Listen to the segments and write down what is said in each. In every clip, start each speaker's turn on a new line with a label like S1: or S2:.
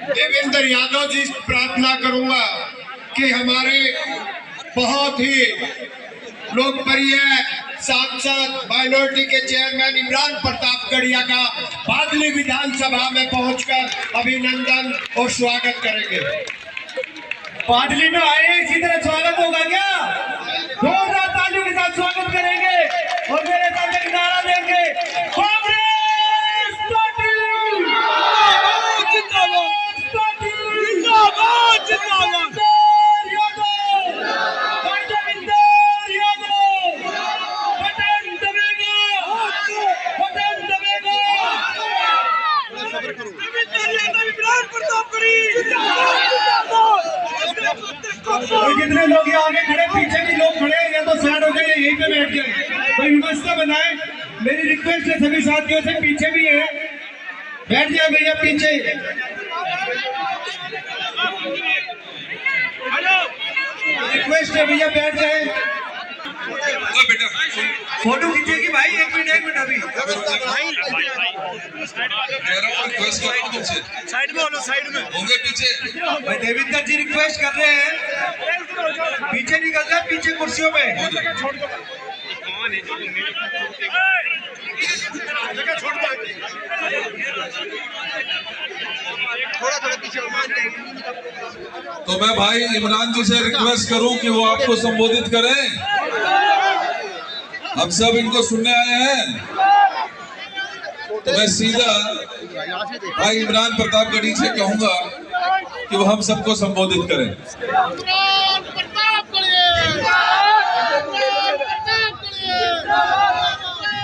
S1: देवेंद्र यादव जी से प्रार्थना करूंगा कि हमारे बहुत ही लोकप्रिय सांसद माइनॉरिटी के चेयरमैन इमरान प्रताप गढ़िया का बादली विधानसभा में पहुंचकर अभिनंदन और स्वागत करेंगे।
S2: बादली में आए इसी तरह स्वागत होगा क्या? जोरदार तालियों के साथ स्वागत करेंगे और मेरे साथ एक नारा देंगे, कांग्रेस पार्टी जिंदाबाद जिंदाबाद। जितने लोग यहाँ आगे खड़े, पीछे भी लोग खड़े हैं, या तो साइड हो जाए यहीं पे बैठ जाए, कोई व्यवस्था बनाए। मेरी रिक्वेस्ट है सभी साथियों से, पीछे भी है, बैठ जाए भैया पीछे। रिक्वेस्ट है भैया बैठ जाए। फोटो खींचेगी भाई, एक मिनट अभी साइड में हो लो, साइड में होंगे पीछे। भाई देवेंद्र जी रिक्वेस्ट कर रहे हैं, पीछे निकल जाए, पीछे कुर्सियों पे। थोड़ा पीछे।
S3: तो मैं भाई इमरान जी से रिक्वेस्ट करूं कि वो आपको संबोधित करें। हम सब इनको सुनने आए हैं, तो मैं सीधा भाई इमरान प्रताप गढ़ी से कहूंगा कि वो हम सबको संबोधित करें।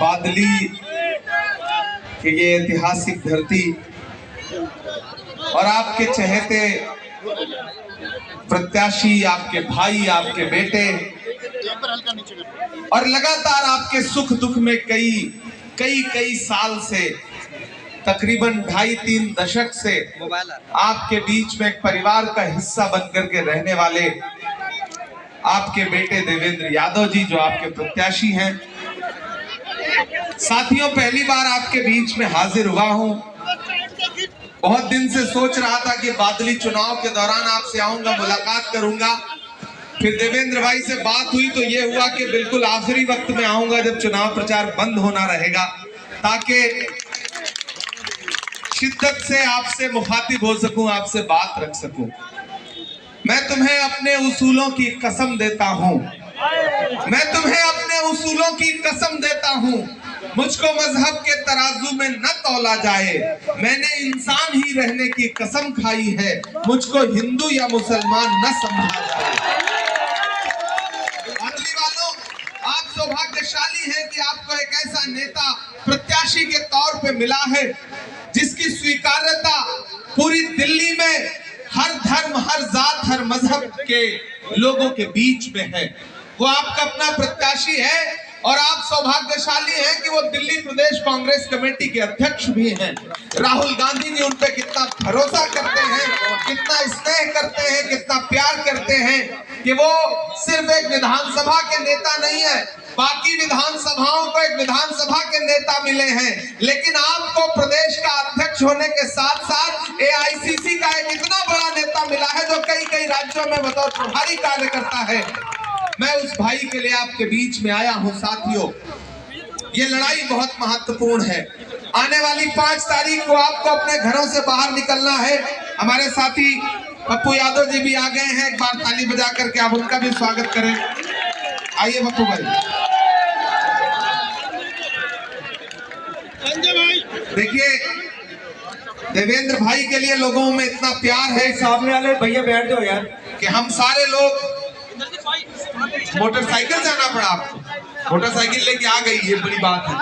S4: बादली की ये ऐतिहासिक धरती और आपके चहेते प्रत्याशी, आपके भाई, आपके बेटे, और लगातार आपके सुख दुख में कई साल से, तकरीबन 2.5-3 दशक से आपके बीच में एक परिवार का हिस्सा बनकर के रहने वाले आपके बेटे देवेंद्र यादव जी, जो आपके प्रत्याशी हैं। साथियों, पहली बार आपके बीच में हाजिर हुआ हूं। बहुत दिन से सोच रहा था कि बादली चुनाव के दौरान आपसे आऊंगा, मुलाकात करूंगा। फिर देवेंद्र भाई से बात हुई तो ये हुआ कि बिल्कुल आखिरी वक्त में आऊंगा, जब चुनाव प्रचार बंद होना रहेगा, ताकि शिद्दत से आपसे मुखातिब हो सकूं, आपसे बात रख सकूं। मैं तुम्हें अपने उसूलों की कसम देता हूं, मैं तुम्हें अपने उसूलों की कसम देता हूं। मुझको मजहब के तराजू में न तौला जाए, मैंने इंसान ही रहने की कसम खाई है। मुझको हिंदू या मुसलमान न समझा जाए। बादली वालों, आप सौभाग्यशाली हैं कि आपको एक ऐसा नेता प्रत्याशी के तौर पे मिला है जिसकी स्वीकार्यता पूरी दिल्ली में हर धर्म, हर जात, हर मजहब के लोगों के बीच में है। वो आपका अपना प्रत्याशी है और आप सौभाग्यशाली हैं कि वो दिल्ली प्रदेश कांग्रेस कमेटी के अध्यक्ष भी हैं। राहुल गांधी जी उन पे कितना भरोसा करते हैं, कितना स्नेह करते हैं, कितना प्यार करते हैं कि वो सिर्फ एक विधानसभा के नेता नहीं है, बाकी विधानसभाओं को एक विधानसभा के नेता मिले हैं, लेकिन आपको प्रदेश का अध्यक्ष होने के साथ साथ एआईसीसी का एक इतना बड़ा नेता मिला है जो कई राज्यों में बतौर प्रभारी कार्य करता है। मैं उस भाई के लिए आपके बीच में आया हूं। साथियों, ये लड़ाई बहुत महत्वपूर्ण है। आने वाली 5 तारीख को आपको अपने घरों से बाहर निकलना है। हमारे साथी पप्पू यादव जी भी आ गए हैं, एक बार ताली बजा करके आप उनका भी स्वागत करें। आइए पप्पू भाई। देखिए, देवेंद्र भाई के लिए लोगों में इतना प्यार है,
S2: सामने वाले भैया बैठ जाओ यार,
S4: कि हम सारे लोग, मोटरसाइकिल जाना पड़ा आपको, मोटरसाइकिल लेके आ गई, ये बड़ी बात है,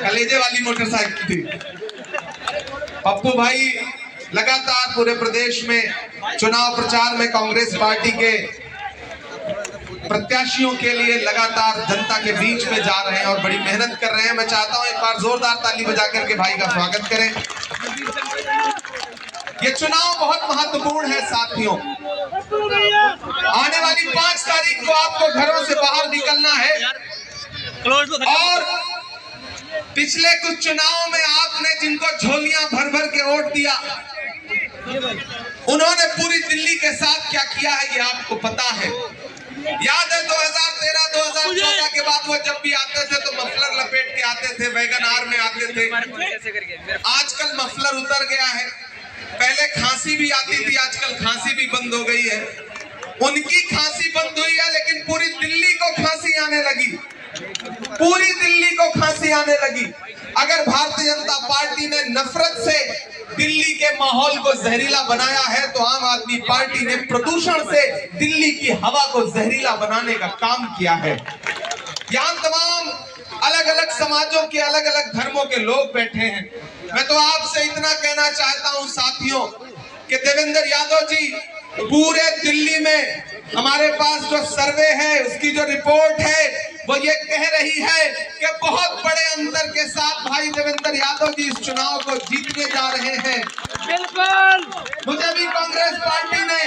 S4: कलेजे वाली मोटरसाइकिल थी। पप्पू भाई लगातार पूरे प्रदेश में चुनाव प्रचार में कांग्रेस पार्टी के प्रत्याशियों के लिए लगातार जनता के बीच में जा रहे हैं और बड़ी मेहनत कर रहे हैं। मैं चाहता हूं एक बार जोरदार ताली बजा करके भाई का स्वागत करें। ये चुनाव बहुत महत्वपूर्ण है साथियों। आने वाली 5 तारीख को आपको घरों से बाहर निकलना है और पिछले कुछ चुनावों में आपने जिनको झोलियां भर भर के वोट दिया, उन्होंने पूरी दिल्ली के साथ क्या किया है ये आपको पता है। याद है 2013-2014 के बाद वो जब भी आते थे तो मफलर लपेट के आते थे, वैगन आर में आते थे। आजकल मफलर उतर गया है। पहले खांसी भी आती थी, आजकल खांसी भी बंद हो गई है। उनकी खांसी बंद हुई है लेकिन पूरी दिल्ली को खांसी आने लगी, पूरी दिल्ली को खांसी आने लगी। अगर भारतीय जनता पार्टी ने नफरत से दिल्ली के माहौल को जहरीला बनाया है तो आम आदमी पार्टी ने प्रदूषण से दिल्ली की हवा को जहरीला बनाने का काम किया है। यहाँ तमाम अलग अलग समाजों के, अलग अलग धर्मों के लोग बैठे हैं। मैं तो आपसे इतना कहना चाहता हूं साथियों कि देवेंद्र यादव जी, पूरे दिल्ली में हमारे पास जो सर्वे है, उसकी जो रिपोर्ट है, वो ये कह रही है कि बहुत बड़े अंतर के साथ भाई देवेंद्र यादव जी इस चुनाव को जीतने जा रहे हैं।
S2: बिल्कुल।
S4: मुझे भी कांग्रेस पार्टी ने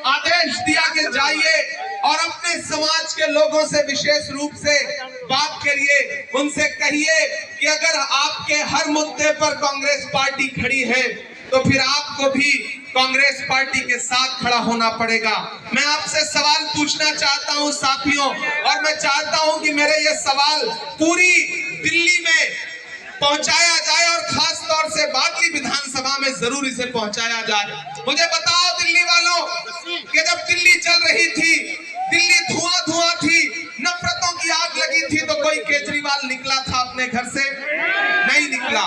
S4: आदेश दिया कि जाइए और अपने समाज के लोगों से विशेष रूप से बात करिए, उनसे कहिए कि अगर आपके हर मुद्दे पर कांग्रेस पार्टी खड़ी है तो फिर आपको भी कांग्रेस पार्टी के साथ खड़ा होना पड़ेगा। मैं आपसे सवाल पूछना चाहता हूं साथियों, और मैं चाहता हूं कि मेरे ये सवाल पूरी दिल्ली में पहुंचाया जाए और खास तौर से बादली विधानसभा में जरूर इसे पहुंचाया जाए। मुझे बताओ दिल्ली वालों कि जब दिल्ली चल रही थी, दिल्ली धुआं धुआं थी, नफरतों की आग लगी थी, तो कोई केजरीवाल निकला था अपने घर से? नहीं निकला।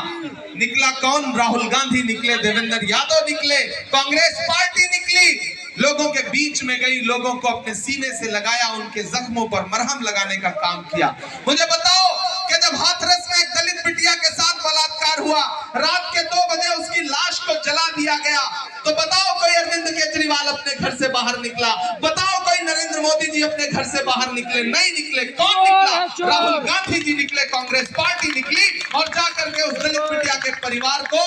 S4: निकला कौन? राहुल गांधी निकले, देवेंद्र यादव निकले, कांग्रेस पार्टी निकली, लोगों के बीच में गई, लोगों को अपने सीने से लगाया, उनके जख्मों पर मरहम लगाने का काम किया। मुझे बताओ कि जब हाथरस में एक दलित बिटिया के साथ बलात्कार हुआ, रात के 2 बजे उसकी लाश को जला दिया गया, तो बताओ कोई अरविंद केजरीवाल अपने घर से बाहर निकला? बताओ कोई नरेंद्र मोदी जी अपने घर से बाहर निकले? नहीं निकले। कौन निकला? राहुल गांधी जी निकले, कांग्रेस पार्टी निकली और जाकर के उस दलित बिटिया के परिवार को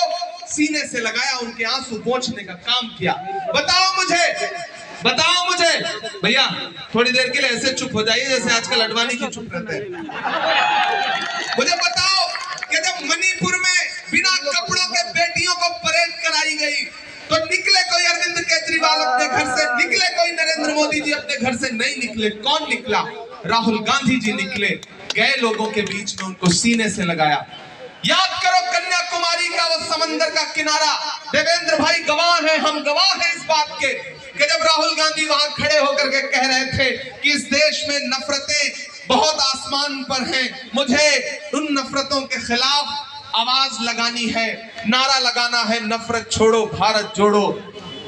S4: सीने से लगाया, उनके आंसू पोंछने का काम किया। बताओ मुझे भैया, थोड़ी देर के लिए ऐसे चुप हो जाइए जैसे आजकल अडवाणी की चुप रहते हैं। मुझे बताओ कि जब मणिपुर में बिना कपड़ों के बेटियों को परेड कराई गई तो निकले कोई अरविंद केजरीवाल अपने घर से? निकले कोई नरेंद्र मोदी जी अपने घर से? नहीं निकले। कौन निकला? राहुल गांधी जी निकले, गए लोगों के बीच में, उनको सीने से लगाया। याद करो कन्याकुमारी का वो समंदर का किनारा, देवेंद्र भाई गवाह हैं, हम गवाह हैं इस बात के कि जब राहुल गांधी वहां खड़े होकर के कह रहे थे कि इस देश में नफरतें बहुत आसमान पर हैं, मुझे उन नफरतों के खिलाफ आवाज लगानी है, नारा लगाना है, नफरत छोड़ो भारत जोड़ो।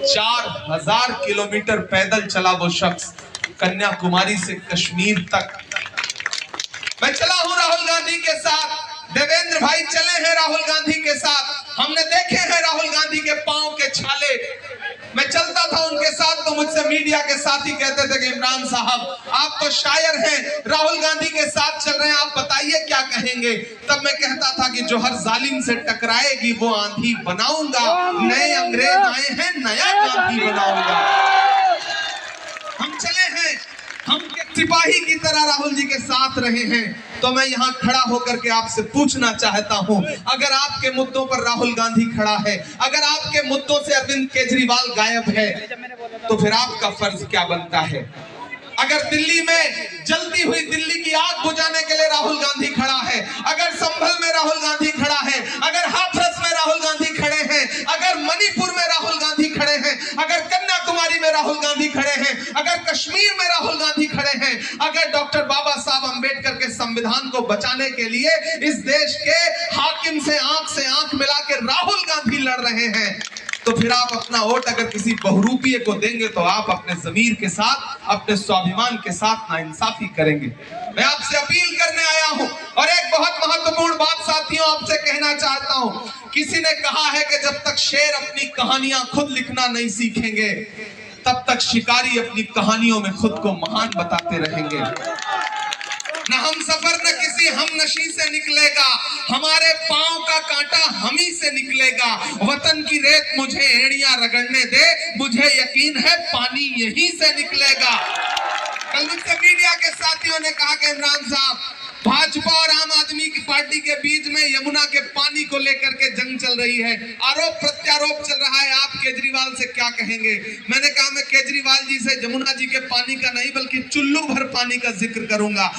S4: 4000 किलोमीटर पैदल चला वो शख्स कन्याकुमारी से कश्मीर तक। मैं चला हूं राहुल गांधी के साथ, देवेंद्र भाई चले हैं राहुल गांधी के साथ, हमने देखे हैं राहुल गांधी के पांव के छाले। मैं चलता था उनके साथ तो मुझसे मीडिया के साथी कहते थे कि इमरान साहब आप तो शायर हैं, राहुल गांधी के साथ चल रहे हैं, आप बताइए क्या कहेंगे? तब मैं कहता था कि जो हर जालिम से टकराएगी वो आंधी बनाऊंगा, नए अंग्रेज आए हैं, नया गांधी बनाऊंगा। हम चले हैं, हम सिपाही की तरह राहुल जी के साथ रहे हैं। तो मैं यहाँ खड़ा होकर के आपसे पूछना चाहता हूँ, अगर आपके मुद्दों पर राहुल गांधी खड़ा है, अगर आपके मुद्दों से अरविंद केजरीवाल गायब है, तो फिर आपका फर्ज क्या बनता है? अगर दिल्ली में जलती हुई दिल्ली की आग बुझाने के लिए राहुल गांधी खड़ा है, अगर संभल में राहुल गांधी खड़ा है, अगर हाथरस में राहुल गांधी खड़े हैं, अगर मणिपुर में राहुल गांधी खड़े हैं, अगर कन्याकुमारी में राहुल गांधी खड़े हैं, अगर कश्मीर में राहुल गांधी खड़े हैं, अगर डॉक्टर बाबा साहब अंबेडकर के संविधान को बचाने के लिए इस देश के हाकिम से आंख मिला के राहुल गांधी लड़ रहे हैं, तो फिर आप अपना वोट अगर किसी बहुरूपीय को देंगे तो आप अपने जमीर के साथ, अपने स्वाभिमान के साथ नाइंसाफी करेंगे। मैं आपसे अपील करने आया हूं और एक बहुत महत्वपूर्ण बात साथियों आपसे कहना चाहता हूं। किसी ने कहा है कि जब तक शेर अपनी कहानियां खुद लिखना नहीं सीखेंगे तब तक शिकारी अपनी कहानियों में खुद को महान बताते रहेंगे। न हम सफर न किसी हम नशी से निकलेगा, हमारे पांव का कांटा हम ही से निकलेगा। वतन की रेत मुझे एड़ियां रगड़ने दे, मुझे यकीन है पानी यहीं से निकलेगा। कल मुझसे मीडिया के साथियों ने कहा कि इमरान साहब भाजपा और आम आदमी की पार्टी आजादी के बीच में यमुना के पानी को लेकर के जंग चल रही है, आरोप प्रत्यारोप चल रहा है। आप केजरीवाल से क्या कहेंगे? मैंने कहा मैं केजरीवाल जी से यमुना जी के पानी का नहीं बल्कि चुल्लू भर पानी का जिक्र करूंगा।